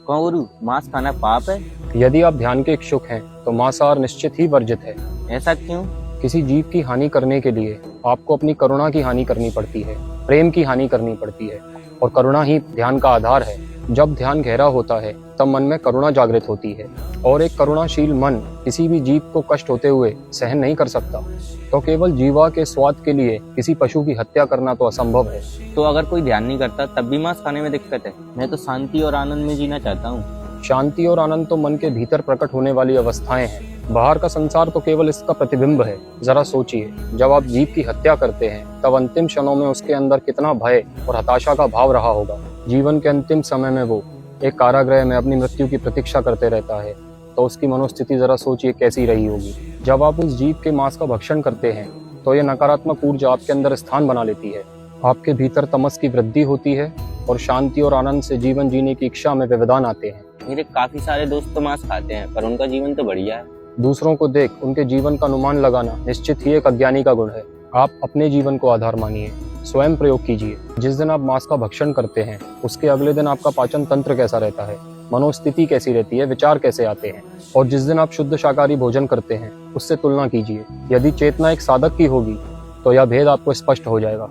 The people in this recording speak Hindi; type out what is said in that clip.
क्यों गुरु, मांस खाना पाप है? यदि आप ध्यान के इच्छुक हैं तो मांसाहार निश्चित ही वर्जित है। ऐसा क्यों? किसी जीव की हानि करने के लिए आपको अपनी करुणा की हानि करनी पड़ती है, प्रेम की हानि करनी पड़ती है, और करुणा ही ध्यान का आधार है। जब ध्यान गहरा होता है तब मन में करुणा जागृत होती है, और एक करुणाशील मन किसी भी जीव को कष्ट होते हुए सहन नहीं कर सकता। तो केवल जीवा के स्वाद के लिए किसी पशु की हत्या करना तो असंभव है। तो अगर कोई ध्यान नहीं करता तब भी मांस खाने में दिक्कत है? मैं तो शांति और आनंद में जीना चाहता हूँ। शांति और आनंद तो मन के भीतर प्रकट होने वाली अवस्थाएं हैं। बाहर का संसार तो केवल इसका प्रतिबिंब है। जरा सोचिए, जब आप जीव की हत्या करते हैं तब अंतिम क्षणों में उसके अंदर कितना भय और हताशा का भाव रहा होगा। जीवन के अंतिम समय में वो एक कारागृह में अपनी मृत्यु की प्रतीक्षा करते रहता है, तो उसकी मनोस्थिति जरा सोचिए कैसी रही होगी। जब आप उस जीव के मांस का भक्षण करते हैं तो ये नकारात्मक ऊर्जा आपके अंदर स्थान बना लेती है। आपके भीतर तमस की वृद्धि होती है और शांति और आनंद से जीवन जीने की इच्छा में व्यवधान आते हैं। मेरे काफी सारे दोस्त तो मांस खाते हैं पर उनका जीवन तो बढ़िया है। दूसरों को देख उनके जीवन का अनुमान लगाना निश्चित ही एक अज्ञानी का गुण है। आप अपने जीवन को आधार मानिए, स्वयं प्रयोग कीजिए। जिस दिन आप मांस का भक्षण करते हैं उसके अगले दिन आपका पाचन तंत्र कैसा रहता है, मनोस्थिति कैसी रहती है, विचार कैसे आते हैं, और जिस दिन आप शुद्ध शाकाहारी भोजन करते हैं उससे तुलना कीजिए। यदि चेतना एक साधक की होगी तो यह भेद आपको स्पष्ट हो जाएगा।